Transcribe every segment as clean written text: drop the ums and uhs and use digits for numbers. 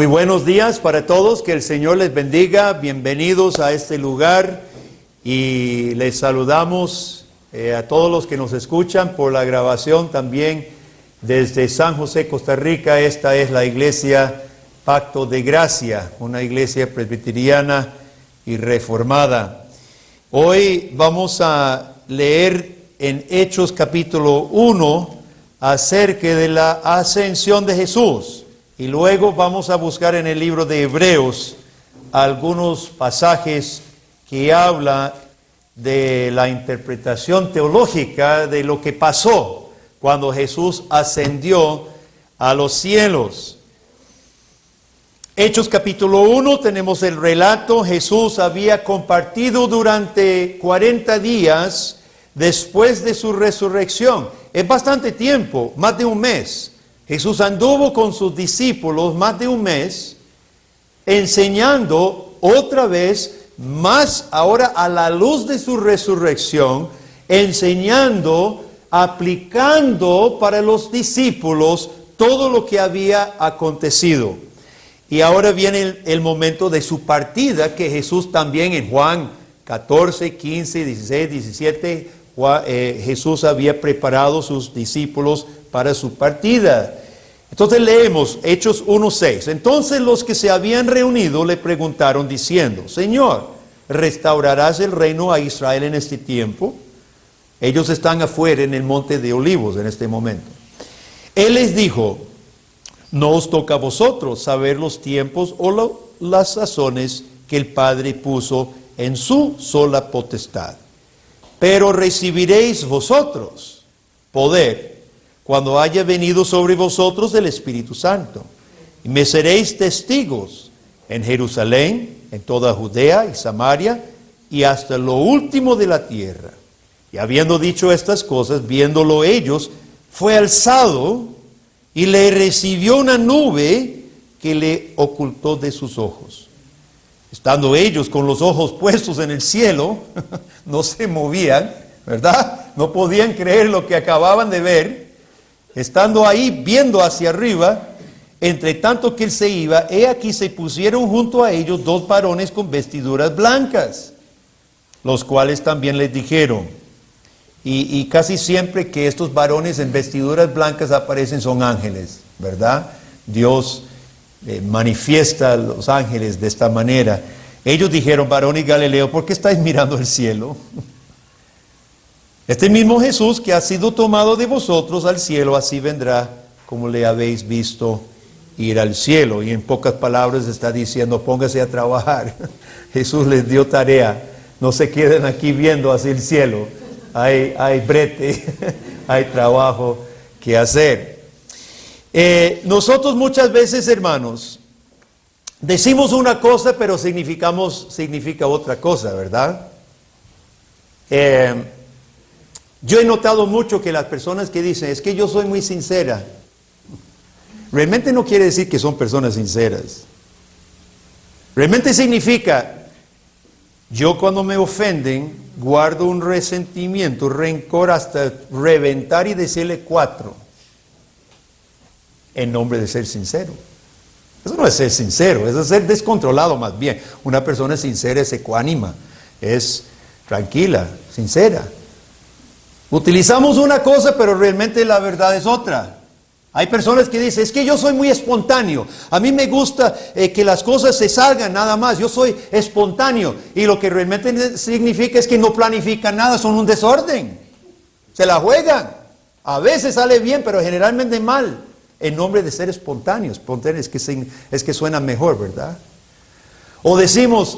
Muy buenos días para todos, que el Señor les bendiga, bienvenidos a este lugar y les saludamos a todos los que nos escuchan por la grabación también desde San José, Costa Rica. Esta es la iglesia Pacto de Gracia, una iglesia presbiteriana y reformada. Hoy vamos a leer en Hechos capítulo 1 acerca de la ascensión de Jesús. Y luego vamos a buscar en el libro de Hebreos algunos pasajes que hablan de la interpretación teológica de lo que pasó cuando Jesús ascendió a los cielos. Hechos capítulo 1 tenemos el relato. Jesús había compartido durante 40 días después de su resurrección. Es bastante tiempo, más de un mes. Jesús anduvo con sus discípulos más de un mes, enseñando otra vez, más ahora a la luz de su resurrección, enseñando, aplicando para los discípulos todo lo que había acontecido. Y ahora viene el momento de su partida, que Jesús también en Juan 14, 15, 16, 17, Jesús había preparado sus discípulos para su partida. Entonces leemos Hechos 1:6. Entonces los que se habían reunido le preguntaron diciendo: Señor, ¿restaurarás el reino a Israel en este tiempo? Ellos están afuera en el monte de Olivos en este momento. Él les dijo: no os toca a vosotros saber los tiempos o las sazones que el Padre puso en su sola potestad. Pero recibiréis vosotros poder cuando haya venido sobre vosotros el Espíritu Santo. Y me seréis testigos en Jerusalén, en toda Judea y Samaria, y hasta lo último de la tierra. Y habiendo dicho estas cosas, viéndolo ellos, fue alzado y le recibió una nube que le ocultó de sus ojos. Estando ellos con los ojos puestos en el cielo, no se movían, ¿verdad? No podían creer lo que acababan de ver. Estando ahí viendo hacia arriba, entre tanto que él se iba, he aquí se pusieron junto a ellos dos varones con vestiduras blancas, los cuales también les dijeron, y casi siempre que estos varones en vestiduras blancas aparecen son ángeles, ¿verdad? Dios manifiesta a los ángeles de esta manera. Ellos dijeron: varones Galileo, ¿por qué estáis mirando al cielo? Este mismo Jesús que ha sido tomado de vosotros al cielo, así vendrá como le habéis visto ir al cielo. Y en pocas palabras está diciendo: póngase a trabajar. Jesús les dio tarea. No se queden aquí viendo hacia el cielo. Hay brete, hay trabajo que hacer. Nosotros muchas veces, hermanos, decimos una cosa, pero significa otra cosa, ¿verdad? Yo he notado mucho que las personas que dicen: es que yo soy muy sincera, realmente no quiere decir que son personas sinceras. Realmente significa: yo cuando me ofenden, guardo un resentimiento, rencor hasta reventar y decirle 4, en nombre de ser sincero. Eso no es ser sincero, eso es ser descontrolado más bien. Una persona sincera es ecuánima, es tranquila, sincera. Utilizamos una cosa, pero realmente la verdad es otra. Hay personas que dicen: es que yo soy muy espontáneo. A mí me gusta que las cosas se salgan nada más. Yo soy espontáneo. Y lo que realmente significa es que no planifican nada, son un desorden. Se la juegan. A veces sale bien, pero generalmente mal. En nombre de ser espontáneos. Espontáneo es que suena mejor, ¿verdad? O decimos: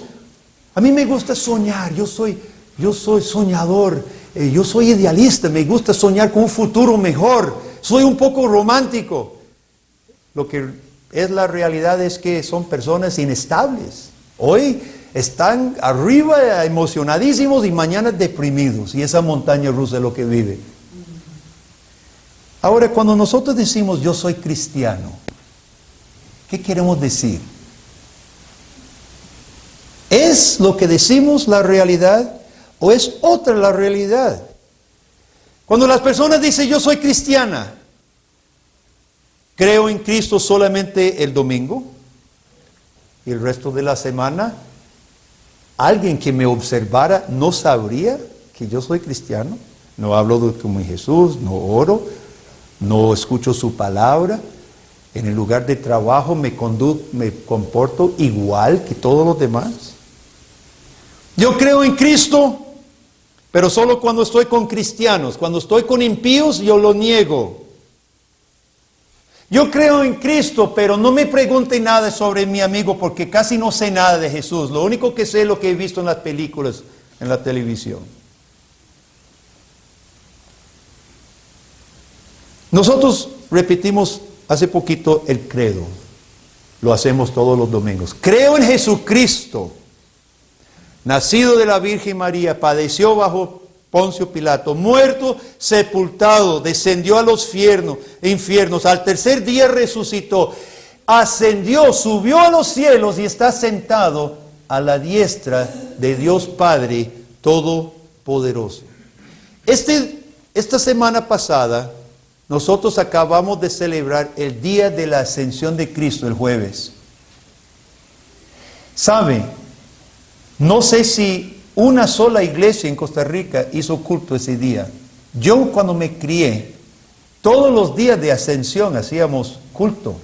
a mí me gusta soñar. Yo soy soñador. Yo soy idealista. Me gusta soñar con un futuro mejor. Soy un poco romántico. Lo que es la realidad es que son personas inestables. Hoy están arriba emocionadísimos y mañana deprimidos. Y esa montaña rusa es lo que vive. Ahora, cuando nosotros decimos: yo soy cristiano, ¿qué queremos decir? ¿Es lo que decimos la realidad o es otra la realidad? Cuando las personas dicen: yo soy cristiana, creo en Cristo solamente el domingo, y el resto de la semana, alguien que me observara no sabría que yo soy cristiano. No hablo como Jesús, no oro, no escucho su palabra. En el lugar de trabajo me comporto igual que todos los demás. Yo creo en Cristo, pero solo cuando estoy con cristianos. Cuando estoy con impíos, yo lo niego. Yo creo en Cristo, pero no me pregunte nada sobre mi amigo, porque casi no sé nada de Jesús. Lo único que sé es lo que he visto en las películas, en la televisión. Nosotros repetimos hace poquito el credo. Lo hacemos todos los domingos. Creo en Jesucristo, nacido de la Virgen María, padeció bajo Poncio Pilato, muerto, sepultado, descendió a los infiernos, al tercer día resucitó, ascendió, subió a los cielos y está sentado a la diestra de Dios Padre Todopoderoso. Esta semana pasada, nosotros acabamos de celebrar el día de la ascensión de Cristo, el jueves. ¿Sabe? No sé si una sola iglesia en Costa Rica hizo culto ese día. Yo cuando me crié, todos los días de ascensión hacíamos culto.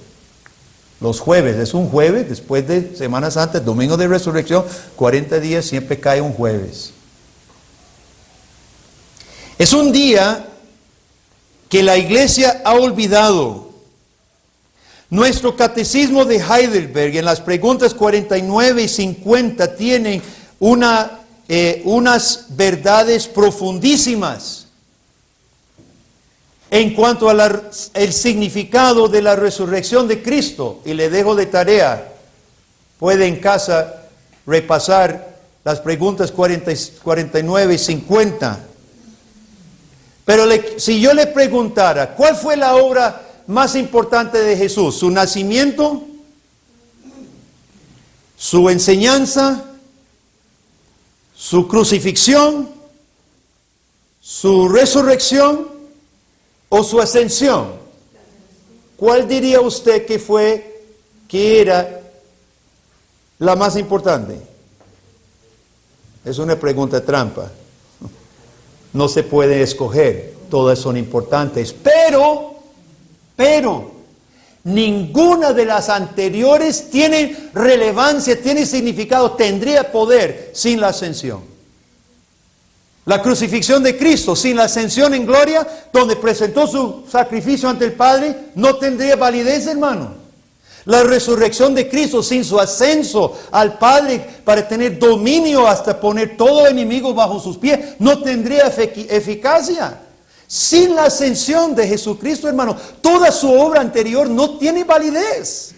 Los jueves, es un jueves, después de Semana Santa, domingo de resurrección, 40 días siempre cae un jueves. Es un día que la iglesia ha olvidado. Nuestro catecismo de Heidelberg, en las preguntas 49 y 50, tienen unas verdades profundísimas en cuanto al significado de la resurrección de Cristo. Y le dejo de tarea, puede en casa repasar las preguntas 49 y 50. Pero si yo le preguntara, ¿cuál fue la obra más importante de Jesús? ¿Su nacimiento? ¿Su enseñanza? ¿Su crucifixión? ¿Su resurrección? ¿O su ascensión? ¿Cuál diría usted que era la más importante? Es una pregunta trampa. No se puede escoger, todas son importantes, pero ninguna de las anteriores tiene relevancia, tiene significado, tendría poder sin la ascensión. La crucifixión de Cristo sin la ascensión en gloria, donde presentó su sacrificio ante el Padre, no tendría validez, hermano. La resurrección de Cristo sin su ascenso al Padre para tener dominio hasta poner todo enemigo bajo sus pies, no tendría eficacia. Sin la ascensión de Jesucristo, hermano, toda su obra anterior no tiene validez.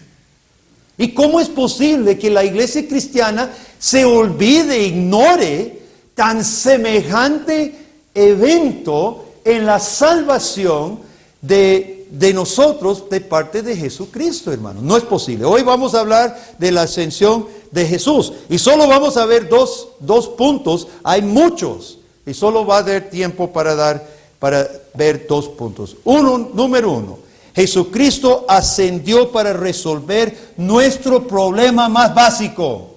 ¿Y cómo es posible que la iglesia cristiana se olvide, ignore tan semejante evento en la salvación de nosotros de parte de Jesucristo, hermano? No es posible. Hoy vamos a hablar de la ascensión de Jesús y solo vamos a ver dos puntos. Hay muchos y solo va a dar tiempo para ver 2 puntos. Número 1, Jesucristo ascendió para resolver nuestro problema más básico.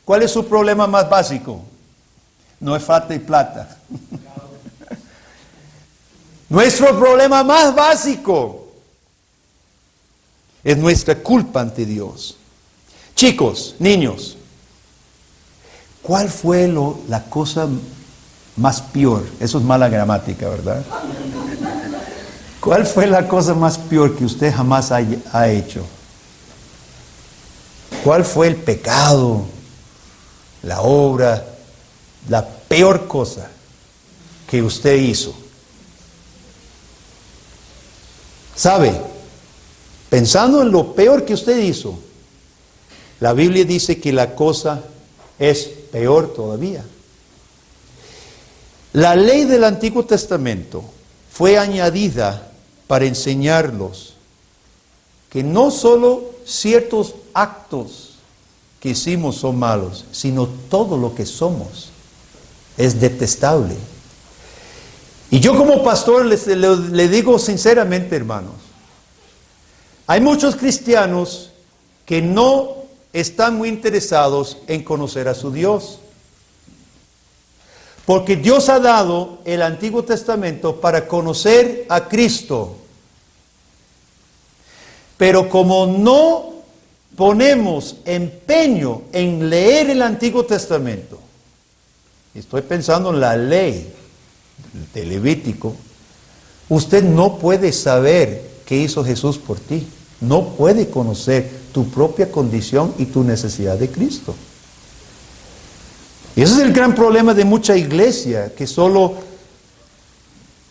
¿Cuál es su problema más básico? No es falta de plata. Nuestro problema más básico es nuestra culpa ante Dios. Chicos, niños, ¿cuál fue la cosa más peor? Eso es mala gramática, ¿verdad? ¿Cuál fue la cosa más peor que usted jamás ha hecho? ¿Cuál fue el pecado, la obra, la peor cosa que usted hizo? ¿Sabe? Pensando en lo peor que usted hizo, la Biblia dice que la cosa es peor todavía. La ley del Antiguo Testamento fue añadida para enseñarlos que no solo ciertos actos que hicimos son malos, sino todo lo que somos es detestable. Y yo como pastor le digo sinceramente, hermanos, hay muchos cristianos que no están muy interesados en conocer a su Dios. Porque Dios ha dado el Antiguo Testamento para conocer a Cristo. Pero como no ponemos empeño en leer el Antiguo Testamento, estoy pensando en la ley de Levítico, usted no puede saber qué hizo Jesús por ti. No puede conocer tu propia condición y tu necesidad de Cristo. Y ese es el gran problema de mucha iglesia, que solo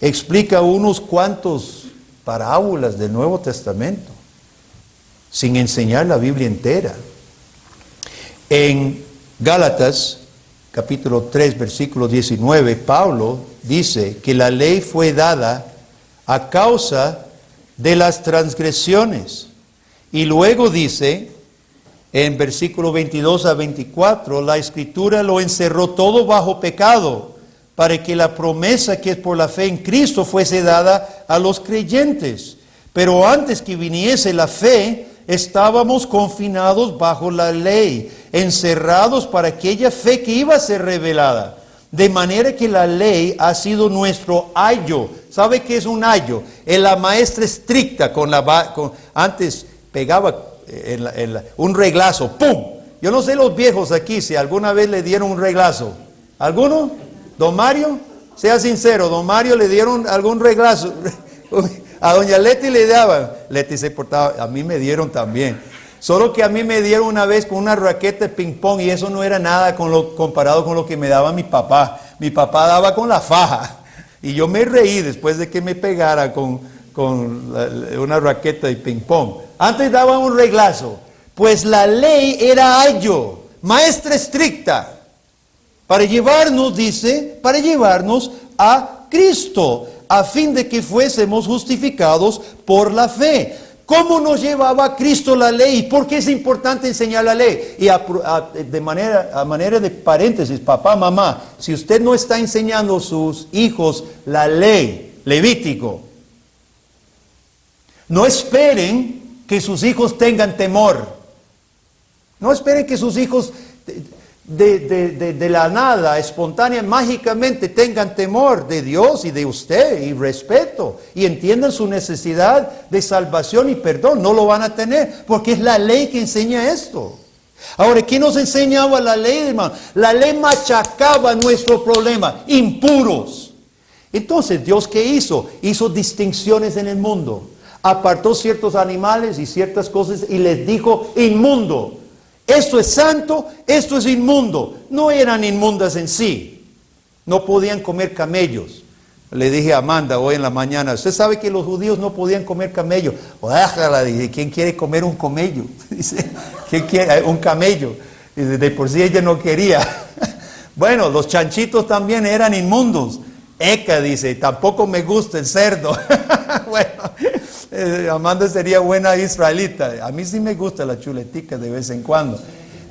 explica unos cuantos parábolas del Nuevo Testamento, sin enseñar la Biblia entera. En Gálatas, capítulo 3, versículo 19, Pablo dice que la ley fue dada a causa de las transgresiones. Y luego dice, en versículo 22 a 24, la Escritura lo encerró todo bajo pecado, para que la promesa que es por la fe en Cristo fuese dada a los creyentes. Pero antes que viniese la fe, estábamos confinados bajo la ley, encerrados para aquella fe que iba a ser revelada. De manera que la ley ha sido nuestro ayo. ¿Sabe qué es un ayo? Es la maestra estricta antes pegaba un reglazo, ¡pum! Yo no sé los viejos aquí si alguna vez le dieron un reglazo. ¿Alguno? ¿Don Mario? Sea sincero, ¿don Mario le dieron algún reglazo? A doña Leti le daban. Leti se portaba, a mí me dieron también. Solo que a mí me dieron una vez con una raqueta de ping pong y eso no era nada comparado con lo que me daba mi papá. Mi papá daba con la faja y yo me reí después de que me pegara con una raqueta de ping pong. Antes daban un reglazo, pues la ley era ayo, maestra estricta, para llevarnos, dice, para llevarnos a Cristo, a fin de que fuésemos justificados por la fe. ¿Cómo nos llevaba a Cristo la ley? ¿Por qué es importante enseñar la ley? Y a manera de paréntesis, papá, mamá, si usted no está enseñando a sus hijos la ley, Levítico, no esperen que sus hijos tengan temor. No esperen que sus hijos de la nada, espontánea, mágicamente tengan temor de Dios y de usted y respeto y entiendan su necesidad de salvación y perdón. No lo van a tener porque es la ley que enseña esto. Ahora, ¿qué nos enseñaba la ley, hermano? La ley machacaba nuestro problema, impuros. Entonces, ¿Dios qué hizo? Hizo distinciones en el mundo. Apartó ciertos animales y ciertas cosas y les dijo inmundo. Esto es santo, esto es inmundo. No eran inmundas en sí. No podían comer camellos. Le dije a Amanda hoy en la mañana, usted sabe que los judíos no podían comer camello. Déjala, dije, ¿quién quiere comer un camello? Dice, ¿quién quiere un camello? Dice, de por sí ella no quería. Bueno, los chanchitos también eran inmundos. Eca dice, tampoco me gusta el cerdo. Bueno, Amanda sería buena israelita. A mí sí me gusta la chuletica de vez en cuando.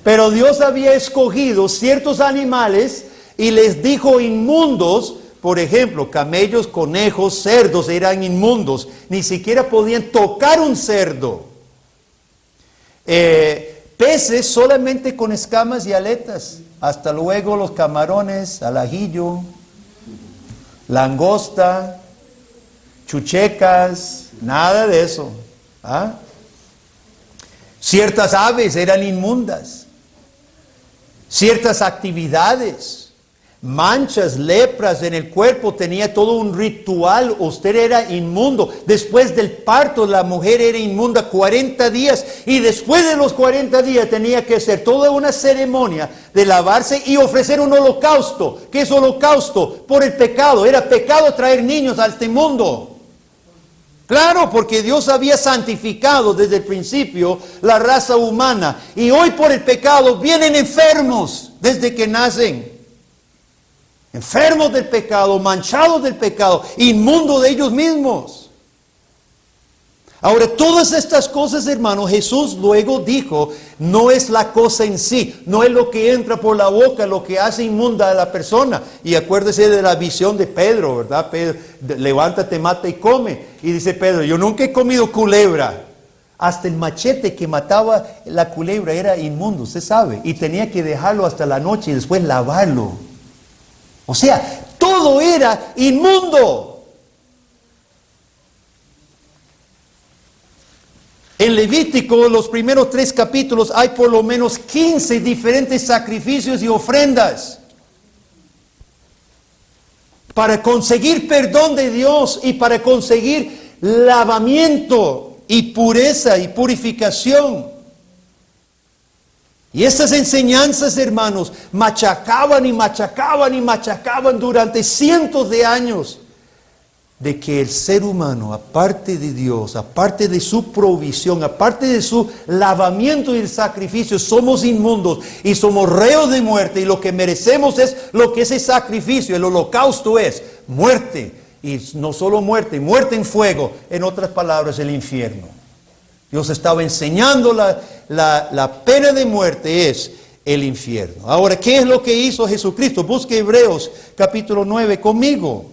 Pero Dios había escogido ciertos animales y les dijo inmundos. Por ejemplo, camellos, conejos, cerdos eran inmundos. Ni siquiera podían tocar un cerdo. Peces solamente con escamas y aletas. Hasta luego los camarones, al ajillo, langosta, chuchecas, nada de eso. ¿Ah? Ciertas aves eran inmundas. Ciertas actividades, manchas, lepras en el cuerpo, tenía todo un ritual. Usted era inmundo. Después del parto, la mujer era inmunda 40 días. Y después de los 40 días tenía que hacer toda una ceremonia de lavarse y ofrecer un holocausto. ¿Qué es holocausto? Por el pecado. Era pecado traer niños a este mundo. Claro, porque Dios había santificado desde el principio la raza humana. Y hoy por el pecado vienen enfermos desde que nacen. Enfermos del pecado, manchados del pecado, inmundos de ellos mismos. Ahora, todas estas cosas, hermanos, Jesús luego dijo, no es la cosa en sí, no es lo que entra por la boca, lo que hace inmunda a la persona. Y acuérdese de la visión de Pedro, ¿verdad? Pedro, levántate, mata y come. Y dice Pedro, yo nunca he comido culebra. Hasta el machete que mataba la culebra era inmundo, usted sabe. Y tenía que dejarlo hasta la noche y después lavarlo. O sea, todo era inmundo. En Levítico, los primeros 3 capítulos, hay por lo menos 15 diferentes sacrificios y ofrendas para conseguir perdón de Dios y para conseguir lavamiento y pureza y purificación. Y estas enseñanzas, hermanos, machacaban y machacaban y machacaban durante cientos de años de que el ser humano, aparte de Dios, aparte de su provisión, aparte de su lavamiento y el sacrificio, somos inmundos y somos reos de muerte, y lo que merecemos es lo que ese sacrificio, el holocausto, es muerte. Y no solo muerte, muerte en fuego, en otras palabras, el infierno. Dios estaba enseñando la pena de muerte es el infierno. Ahora, ¿qué es lo que hizo Jesucristo? Busque Hebreos capítulo 9 conmigo.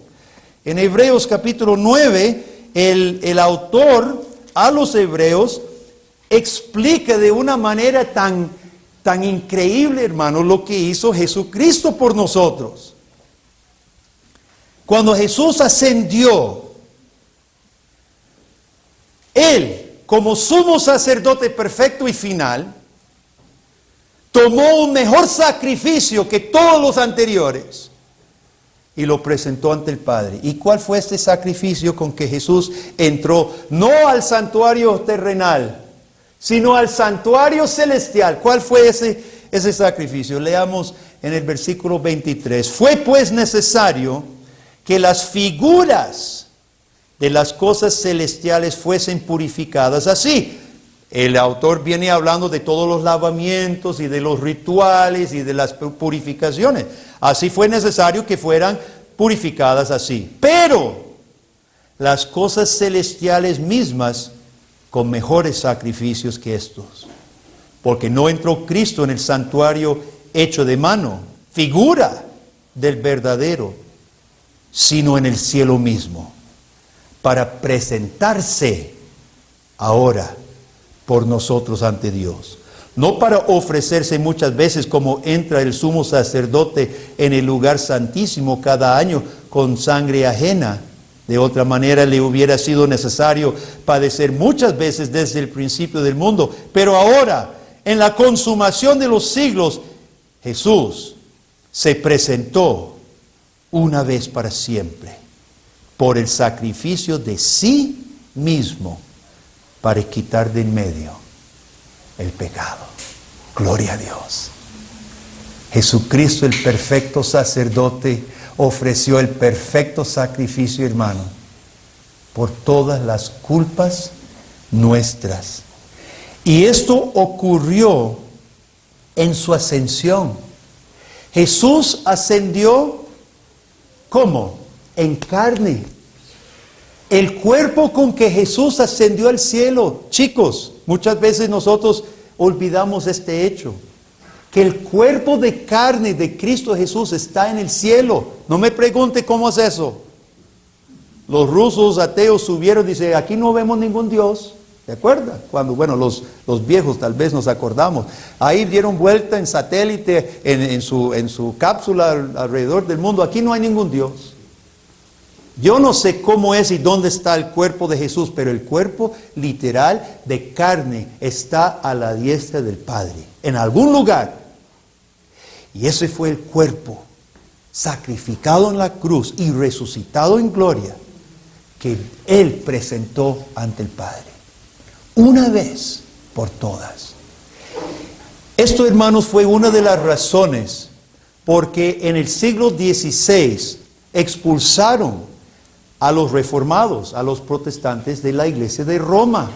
En Hebreos capítulo 9, el autor a los Hebreos explica de una manera tan increíble, hermano, lo que hizo Jesucristo por nosotros. Cuando Jesús ascendió, Él, como sumo sacerdote perfecto y final, tomó un mejor sacrificio que todos los anteriores y lo presentó ante el Padre. ¿Y cuál fue este sacrificio con que Jesús entró? No al santuario terrenal, sino al santuario celestial. ¿Cuál fue ese sacrificio? Leamos en el versículo 23. Fue pues necesario que las figuras de las cosas celestiales fuesen purificadas así. El autor viene hablando de todos los lavamientos y de los rituales y de las purificaciones. Así fue necesario que fueran purificadas así. Pero las cosas celestiales mismas con mejores sacrificios que estos. Porque no entró Cristo en el santuario hecho de mano, figura del verdadero, sino en el cielo mismo, para presentarse ahora por nosotros ante Dios. No para ofrecerse muchas veces como entra el sumo sacerdote en el lugar santísimo cada año con sangre ajena. De otra manera le hubiera sido necesario padecer muchas veces desde el principio del mundo. Pero ahora, en la consumación de los siglos, Jesús se presentó una vez para siempre por el sacrificio de sí mismo para quitar de en medio el pecado. Gloria a Dios. Jesucristo, el perfecto sacerdote, ofreció el perfecto sacrificio, hermano, por todas las culpas nuestras. Y esto ocurrió en su ascensión. Jesús ascendió, ¿cómo? En carne. El cuerpo con que Jesús ascendió al cielo, chicos, muchas veces nosotros olvidamos este hecho, que el cuerpo de carne de Cristo Jesús está en el cielo. No me pregunte cómo es eso. Los rusos ateos subieron y dicen, aquí no vemos ningún Dios. ¿Se acuerda? Cuando, bueno, los viejos tal vez nos acordamos. Ahí dieron vuelta en satélite, en su cápsula alrededor del mundo. Aquí no hay ningún Dios. Yo no sé cómo es y dónde está el cuerpo de Jesús, pero el cuerpo literal de carne está a la diestra del Padre, en algún lugar. Y ese fue el cuerpo sacrificado en la cruz y resucitado en gloria que Él presentó ante el Padre. Una vez por todas. Esto, hermanos, fue una de las razones porque en el siglo XVI expulsaron a los reformados, a los protestantes de la iglesia de Roma.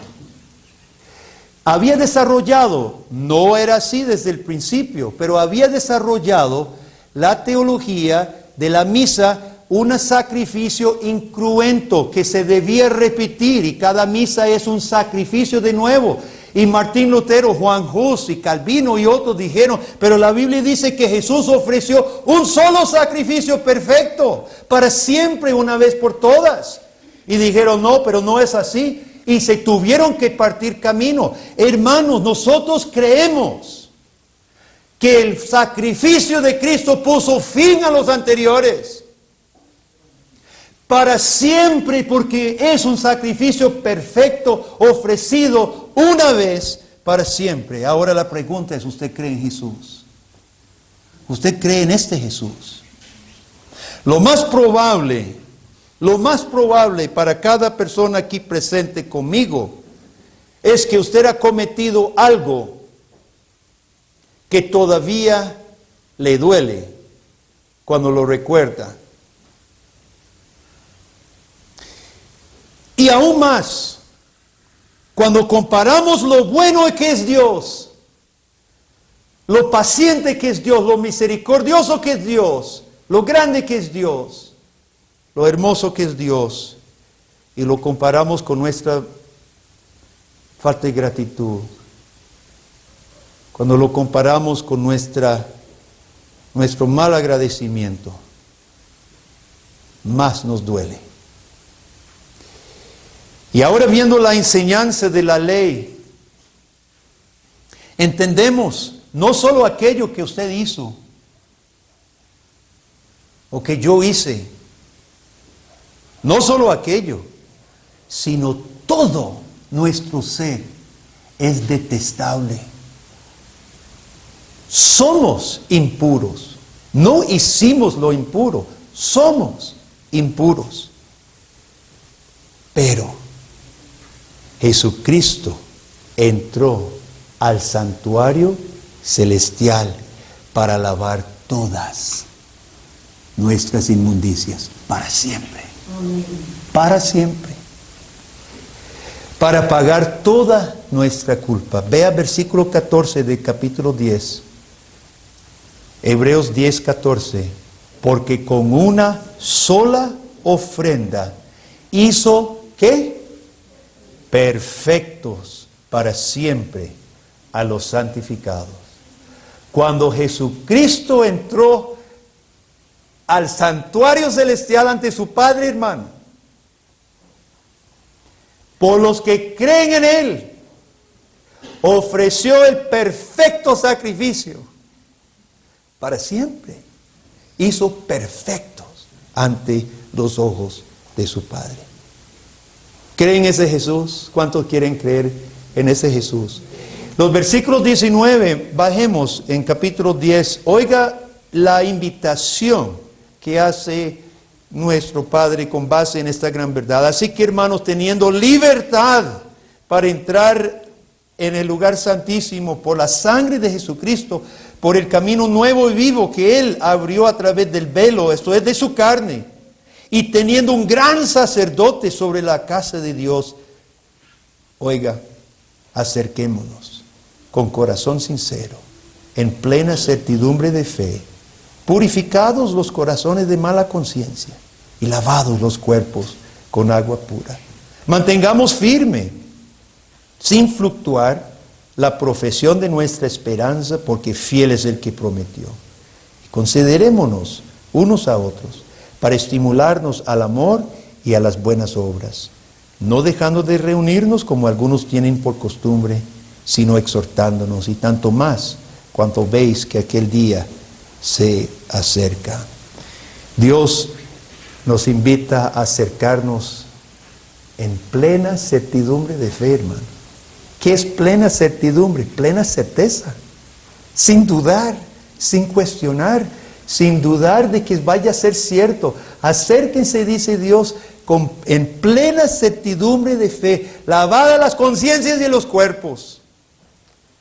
Había desarrollado, no era así desde el principio, pero había desarrollado la teología de la misa, un sacrificio incruento que se debía repetir, y cada misa es un sacrificio de nuevo. Y Martín Lutero, Juan Hus y Calvino y otros dijeron, pero la Biblia dice que Jesús ofreció un solo sacrificio perfecto, para siempre, una vez por todas. Y dijeron, no, pero no es así. y se tuvieron que partir camino. Hermanos, nosotros creemos que el sacrificio de Cristo puso fin a los anteriores. Para siempre, porque es un sacrificio perfecto ofrecido una vez para siempre. Ahora la pregunta es, ¿usted cree en Jesús? ¿Usted cree en este Jesús? Lo más probable para cada persona aquí presente conmigo es que usted ha cometido algo que todavía le duele cuando lo recuerda. Y aún más, cuando comparamos lo bueno que es Dios, lo paciente que es Dios, lo misericordioso que es Dios, lo grande que es Dios, lo hermoso que es Dios, y lo comparamos con nuestra falta de gratitud, cuando lo comparamos con nuestro mal agradecimiento, más nos duele. Y ahora, viendo la enseñanza de la ley, entendemos no solo aquello que usted hizo o que yo hice, no solo aquello, sino todo nuestro ser es detestable. Somos impuros, no hicimos lo impuro, somos impuros. Pero Jesucristo entró al santuario celestial para lavar todas nuestras inmundicias para siempre. Amén. Para siempre. Para pagar toda nuestra culpa. Vea versículo 14 del capítulo 10. Hebreos 10, 14. Porque con una sola ofrenda hizo, ¿qué? Perfectos para siempre a los santificados. Cuando Jesucristo entró al santuario celestial ante su Padre, hermano, por los que creen en Él, ofreció el perfecto sacrificio para siempre. Hizo perfectos ante los ojos de su Padre. ¿Creen en ese Jesús? ¿Cuántos quieren creer en ese Jesús? Los versículos 19, bajemos en capítulo 10. Oiga la invitación que hace nuestro Padre con base en esta gran verdad. Así que, hermanos, teniendo libertad para entrar en el lugar santísimo por la sangre de Jesucristo, por el camino nuevo y vivo que Él abrió a través del velo, esto es de su carne, y teniendo un gran sacerdote sobre la casa de Dios, oiga, acerquémonos con corazón sincero, en plena certidumbre de fe, purificados los corazones de mala conciencia y lavados los cuerpos con agua pura. Mantengamos firme, sin fluctuar, la profesión de nuestra esperanza, porque fiel es el que prometió. Y considerémonos unos a otros para estimularnos al amor y a las buenas obras, no dejando de reunirnos como algunos tienen por costumbre, sino exhortándonos, y tanto más cuanto veis que aquel día se acerca. Dios nos invita a acercarnos en plena certidumbre de fe, hermano. ¿Qué es plena certidumbre? Plena certeza, sin dudar, sin cuestionar, sin dudar de que vaya a ser cierto. Acérquense, dice Dios, en plena certidumbre de fe, lavada las conciencias y los cuerpos.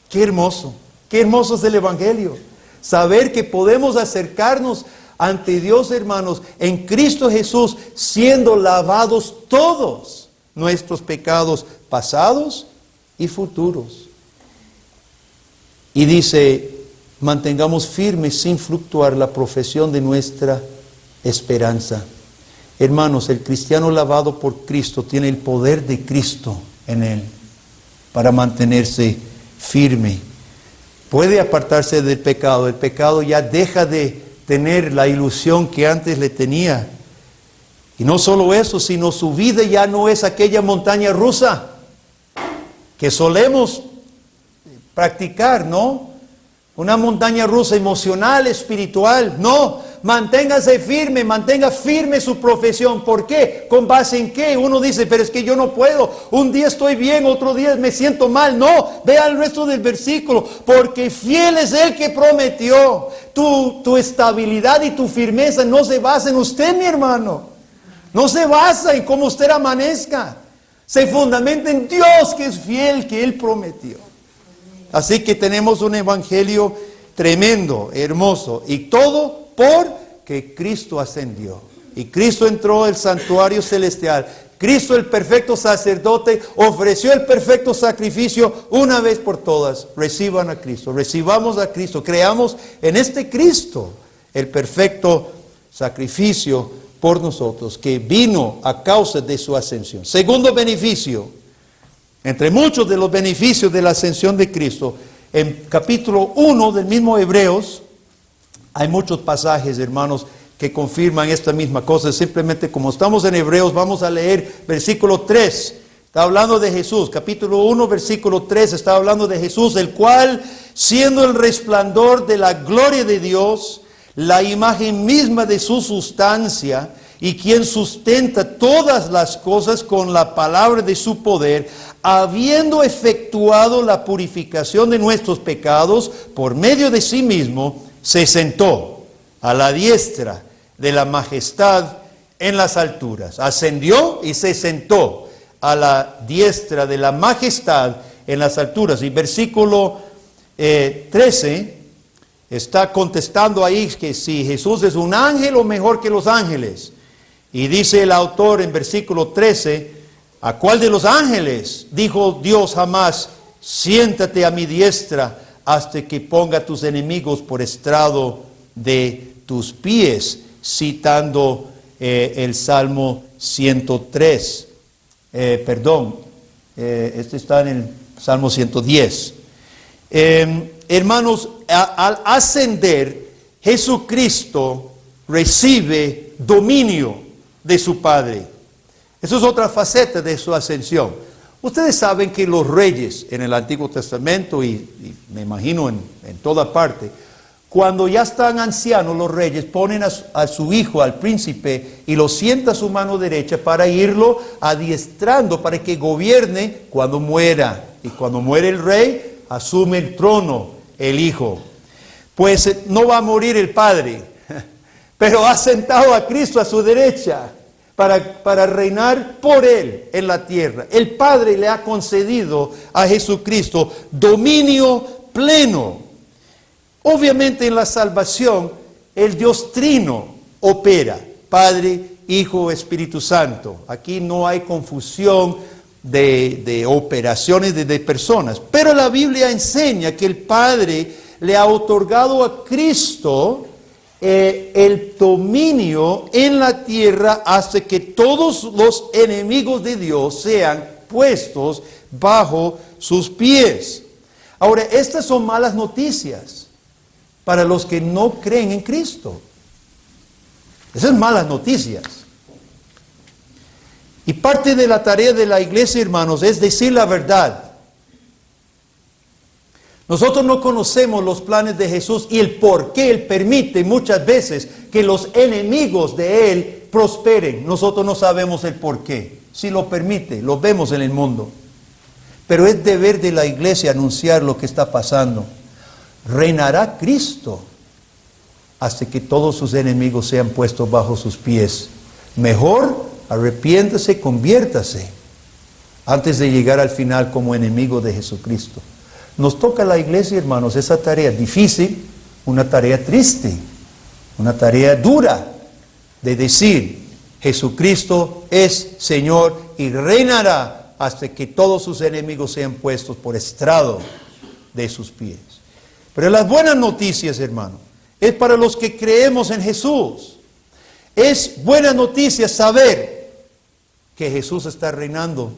Qué hermoso es el Evangelio. Saber que podemos acercarnos ante Dios, hermanos, en Cristo Jesús, siendo lavados todos nuestros pecados pasados y futuros. Y dice, mantengamos firmes sin fluctuar la profesión de nuestra esperanza. Hermanos, el cristiano lavado por Cristo tiene el poder de Cristo en él para mantenerse firme. Puede apartarse del pecado. El pecado ya deja de tener la ilusión que antes le tenía. Y no solo eso, sino su vida ya no es aquella montaña rusa que solemos practicar, ¿no? Una montaña rusa emocional, espiritual. No, manténgase firme, mantenga firme su profesión. ¿Por qué? ¿Con base en qué? Uno dice, pero es que yo no puedo. Un día estoy bien, otro día me siento mal. No, vea el resto del versículo. Porque fiel es el que prometió. Tu estabilidad y tu firmeza no se basa en usted, mi hermano. No se basa en cómo usted amanezca. Se fundamenta en Dios, que es fiel, que Él prometió. Así que tenemos un evangelio tremendo, hermoso, y todo porque Cristo ascendió. Y Cristo entró al santuario celestial. Cristo, el perfecto sacerdote, ofreció el perfecto sacrificio una vez por todas. Reciban a Cristo, recibamos a Cristo, creamos en este Cristo el perfecto sacrificio por nosotros, que vino a causa de su ascensión. Segundo beneficio, entre muchos de los beneficios de la ascensión de Cristo, en capítulo 1 del mismo Hebreos, hay muchos pasajes, hermanos, que confirman esta misma cosa. Simplemente como estamos en Hebreos, vamos a leer versículo 3. Está hablando de Jesús. Capítulo 1, versículo 3, está hablando de Jesús, el cual, siendo el resplandor de la gloria de Dios, la imagen misma de su sustancia, y quien sustenta todas las cosas con la palabra de su poder, habiendo efectuado la purificación de nuestros pecados por medio de sí mismo, se sentó a la diestra de la majestad en las alturas. Ascendió y se sentó a la diestra de la majestad en las alturas. Y versículo 13 está contestando ahí que si Jesús es un ángel o mejor que los ángeles. Y dice el autor en versículo 13, ¿a cuál de los ángeles dijo Dios jamás, siéntate a mi diestra hasta que ponga tus enemigos por estrado de tus pies? Citando el Salmo 103. Este está en el Salmo 110. Hermanos, al ascender, Jesucristo recibe dominio de su Padre. Eso es otra faceta de su ascensión. Ustedes saben que los reyes en el Antiguo Testamento y me imagino en toda parte, cuando ya están ancianos los reyes ponen a su hijo, al príncipe, y lo sienta a su mano derecha para irlo adiestrando para que gobierne cuando muera. Y cuando muere el rey, asume el trono el hijo. Pues no va a morir el padre, pero ha sentado a Cristo a su derecha para reinar por Él en la tierra. El Padre le ha concedido a Jesucristo dominio pleno. Obviamente en la salvación el Dios Trino opera, Padre, Hijo, Espíritu Santo. Aquí no hay confusión de operaciones de personas. Pero la Biblia enseña que el Padre le ha otorgado a Cristo el dominio en la tierra hasta que todos los enemigos de Dios sean puestos bajo sus pies. Ahora, estas son malas noticias para los que no creen en Cristo. Esas son malas noticias. Y parte de la tarea de la iglesia, hermanos, es decir la verdad. Nosotros no conocemos los planes de Jesús y el por qué Él permite muchas veces que los enemigos de Él prosperen. Nosotros no sabemos el por qué. Si lo permite, lo vemos en el mundo. Pero es deber de la iglesia anunciar lo que está pasando. Reinará Cristo hasta que todos sus enemigos sean puestos bajo sus pies. Mejor arrepiéntase, conviértase antes de llegar al final como enemigo de Jesucristo. Nos toca a la iglesia, hermanos, esa tarea difícil, una tarea triste, una tarea dura de decir, Jesucristo es Señor y reinará hasta que todos sus enemigos sean puestos por estrado de sus pies. Pero las buenas noticias, hermano, es para los que creemos en Jesús. Es buena noticia saber que Jesús está reinando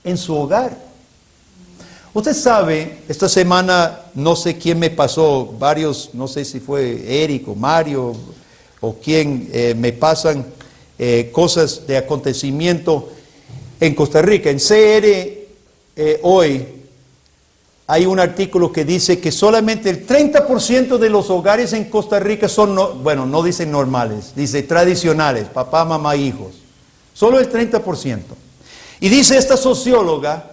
en su hogar. Usted sabe, esta semana no sé quién me pasó, varios, no sé si fue Eric o Mario o quién, me pasan cosas de acontecimiento en Costa Rica. En CR hoy hay un artículo que dice que solamente el 30% de los hogares en Costa Rica son, no dicen normales, dice tradicionales, papá, mamá, hijos. Solo el 30%. Y dice esta socióloga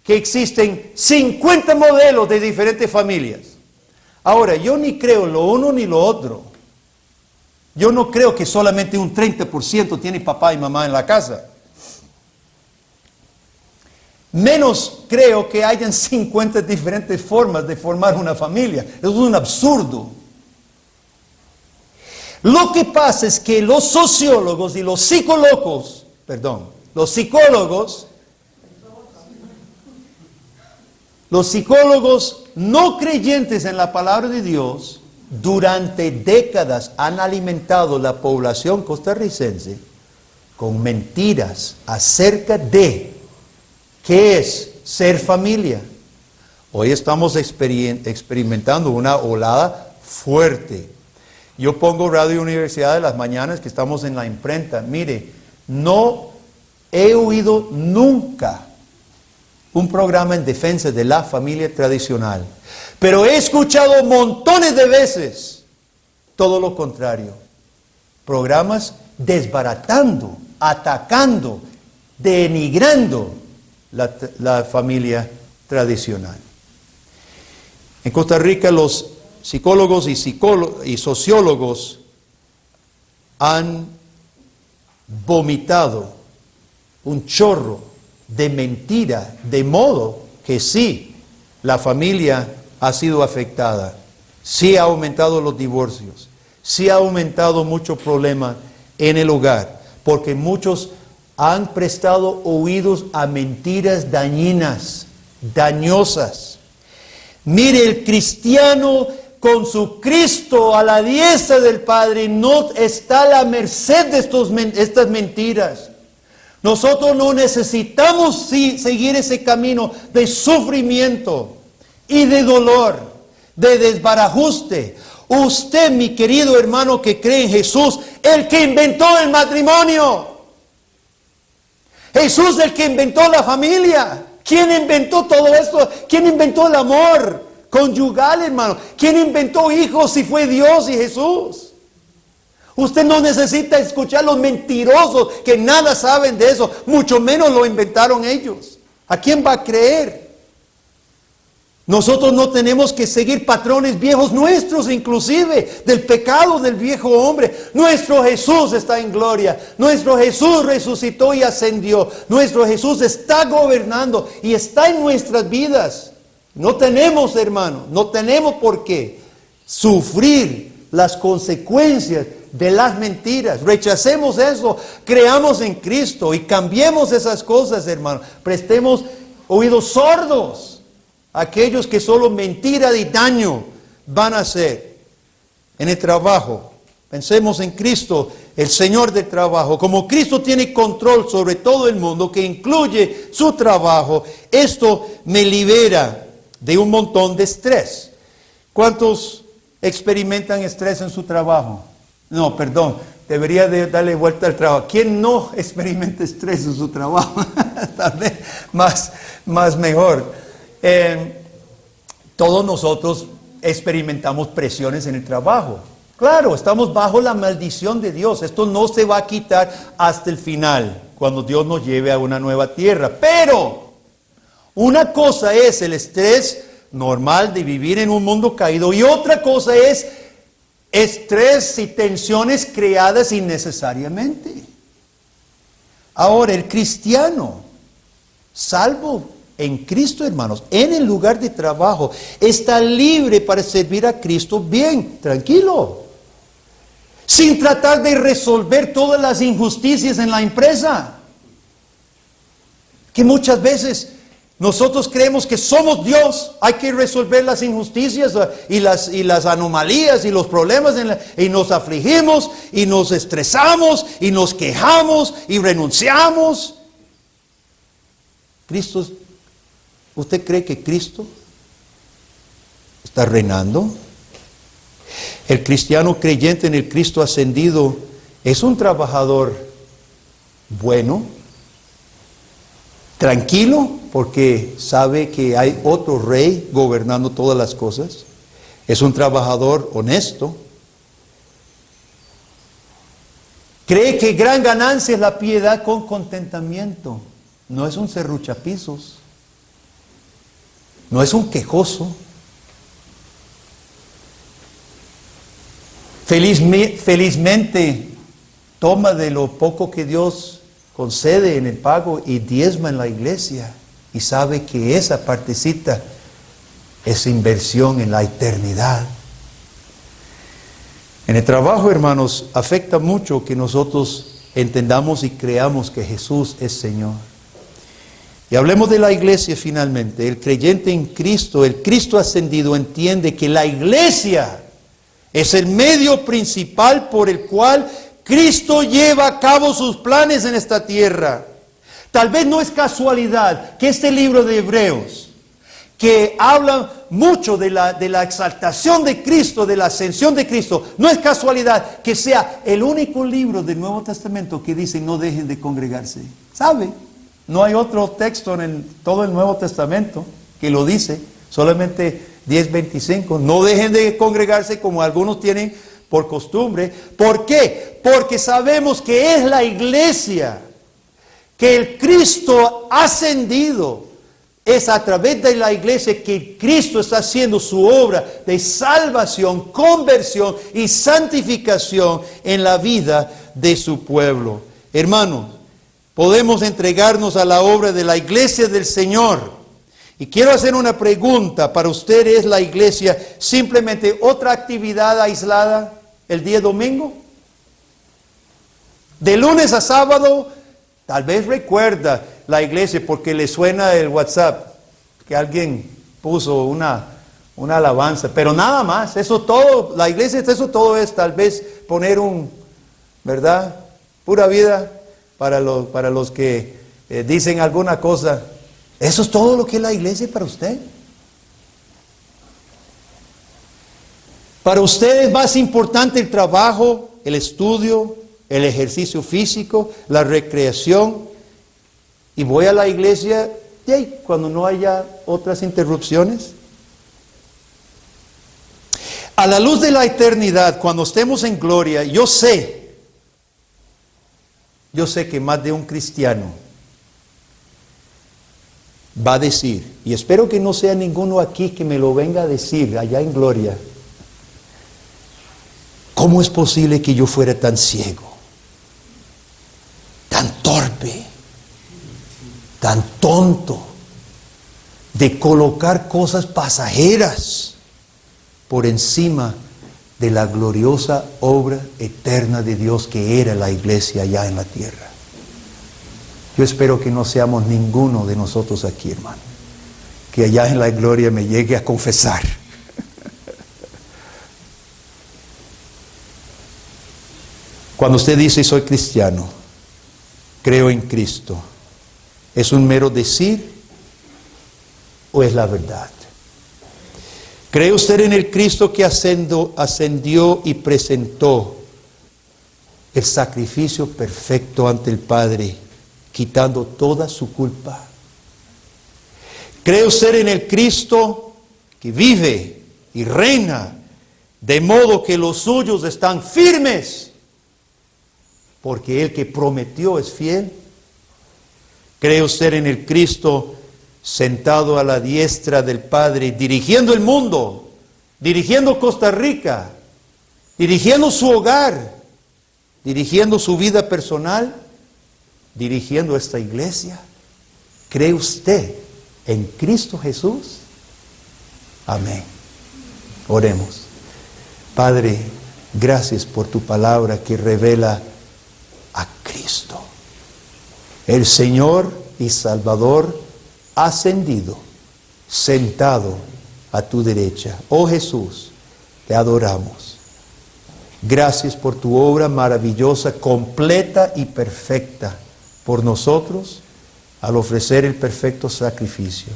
que existen 50 modelos de diferentes familias. Ahora, yo ni creo lo uno ni lo otro. Yo no creo que solamente un 30% tiene papá y mamá en la casa. Menos creo que hayan 50 diferentes formas de formar una familia. Eso es un absurdo. Lo que pasa es que los sociólogos y los psicólogos no creyentes en la palabra de Dios, durante décadas han alimentado la población costarricense con mentiras acerca de ¿qué es ser familia? Hoy estamos experimentando una olada fuerte. Yo pongo Radio Universidad de las mañanas que estamos en la imprenta. Mire, no he oído nunca un programa en defensa de la familia tradicional, pero he escuchado montones de veces todo lo contrario. Programas desbaratando, atacando, denigrando la familia tradicional. En Costa Rica los psicólogos y sociólogos han vomitado un chorro de mentira, de modo que sí, la familia ha sido afectada, sí ha aumentado los divorcios, sí ha aumentado muchos problemas en el hogar, porque muchos han prestado oídos a mentiras dañinas, dañosas. Mire, el cristiano con su Cristo a la diestra del Padre no está a la merced de estas mentiras. Nosotros no necesitamos seguir ese camino de sufrimiento y de dolor, de desbarajuste. Usted, mi querido hermano que cree en Jesús, el que inventó el matrimonio. Jesús el que inventó la familia. ¿Quién inventó todo esto? ¿Quién inventó el amor conyugal, hermano? ¿Quién inventó hijos si fue Dios y Jesús? Usted no necesita escuchar los mentirosos que nada saben de eso, mucho menos lo inventaron ellos. ¿A quién va a creer? Nosotros no tenemos que seguir patrones viejos nuestros, inclusive del pecado del viejo hombre. Nuestro Jesús está en gloria. Nuestro Jesús resucitó y ascendió. Nuestro Jesús está gobernando y está en nuestras vidas. No tenemos, hermano, no tenemos por qué sufrir las consecuencias de las mentiras. Rechacemos eso, creamos en Cristo y cambiemos esas cosas, hermano. Prestemos oídos sordos a aquellos que solo mentira y daño van a hacer en el trabajo. Pensemos en Cristo, el Señor del trabajo. Como Cristo tiene control sobre todo el mundo, que incluye su trabajo, esto me libera de un montón de estrés. ¿Cuántos experimentan estrés en su trabajo? No, perdón, debería de darle vuelta al trabajo. ¿Quién no experimenta estrés en su trabajo? Tal vez más mejor. Todos nosotros experimentamos presiones en el trabajo. Claro, estamos bajo la maldición de Dios. Esto no se va a quitar hasta el final, cuando Dios nos lleve a una nueva tierra. Pero una cosa es el estrés normal de vivir en un mundo caído y otra cosa es estrés y tensiones creadas innecesariamente. Ahora, el cristiano, salvo en Cristo, hermanos, en el lugar de trabajo, está libre para servir a Cristo bien, tranquilo, sin tratar de resolver todas las injusticias en la empresa. Que muchas veces nosotros creemos que somos Dios, hay que resolver las injusticias y las anomalías y los problemas y nos afligimos y nos estresamos y nos quejamos y renunciamos. ¿Usted cree que Cristo está reinando? El cristiano creyente en el Cristo ascendido es un trabajador bueno. tranquilo porque sabe que hay otro rey gobernando todas las cosas. Es un trabajador honesto. Cree que gran ganancia es la piedad con contentamiento. No es un serruchapisos. No es un quejoso. Felizmente toma de lo poco que Dios concede en el pago y diezma en la iglesia. Y sabe que esa partecita es inversión en la eternidad. En el trabajo, hermanos, afecta mucho que nosotros entendamos y creamos que Jesús es Señor. Y hablemos de la iglesia finalmente. El creyente en Cristo, el Cristo ascendido, entiende que la iglesia es el medio principal por el cual Cristo lleva a cabo sus planes en esta tierra. Tal vez no es casualidad que este libro de Hebreos, que habla mucho de la exaltación de Cristo, de la ascensión de Cristo, no es casualidad que sea el único libro del Nuevo Testamento que dice no dejen de congregarse. ¿Sabe? No hay otro texto en todo el Nuevo Testamento que lo dice, solamente 10:25. No dejen de congregarse como algunos tienen por costumbre. ¿Por qué? Porque sabemos que es la iglesia, que el Cristo ascendido, es a través de la iglesia que Cristo está haciendo su obra de salvación, conversión y santificación en la vida de su pueblo. Hermanos, podemos entregarnos a la obra de la iglesia del Señor. Y quiero hacer una pregunta para usted. ¿Es la iglesia simplemente otra actividad aislada el día domingo? De lunes a sábado, tal vez recuerda la iglesia porque le suena el WhatsApp que alguien puso una alabanza, pero nada más. Eso todo, la iglesia, eso todo es tal vez poner ¿verdad? Pura vida para los que dicen alguna cosa. Eso es todo lo que es la iglesia para usted. Para usted es más importante el trabajo, el estudio, el ejercicio físico, la recreación. Y voy a la iglesia cuando no haya otras interrupciones. A la luz de la eternidad, cuando estemos en gloria, yo sé que más de un cristiano va a decir, y espero que no sea ninguno aquí que me lo venga a decir allá en gloria, ¿cómo es posible que yo fuera tan ciego, tan torpe, tan tonto, de colocar cosas pasajeras por encima de la gloriosa obra eterna de Dios que era la iglesia allá en la tierra? Yo espero que no seamos ninguno de nosotros aquí, hermano, que allá en la gloria me llegue a confesar. Cuando usted dice soy cristiano, creo en Cristo, ¿es un mero decir o es la verdad? ¿Cree usted en el Cristo que ascendió y presentó el sacrificio perfecto ante el Padre, quitando toda su culpa? ¿Cree usted en el Cristo que vive y reina de modo que los suyos están firmes? Porque el que prometió es fiel. ¿Cree usted en el Cristo sentado a la diestra del Padre, dirigiendo el mundo, dirigiendo Costa Rica, dirigiendo su hogar, dirigiendo su vida personal, dirigiendo esta iglesia? ¿Cree usted en Cristo Jesús? Amén. Oremos. Padre, gracias por tu palabra que revela a Cristo, el Señor y Salvador ascendido, sentado a tu derecha. Oh Jesús, te adoramos. Gracias por tu obra maravillosa, completa y perfecta por nosotros al ofrecer el perfecto sacrificio.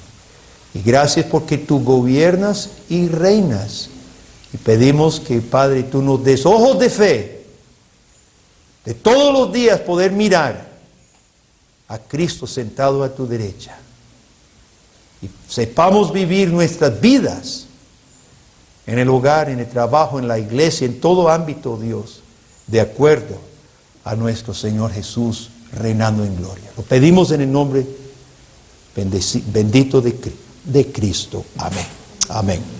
Y gracias porque tú gobiernas y reinas. Y pedimos que, Padre, tú nos des ojos de fe, de todos los días poder mirar a Cristo sentado a tu derecha. Y sepamos vivir nuestras vidas en el hogar, en el trabajo, en la iglesia, en todo ámbito, Dios, de acuerdo a nuestro Señor Jesús reinando en gloria. Lo pedimos en el nombre bendito de Cristo. Amén. Amén.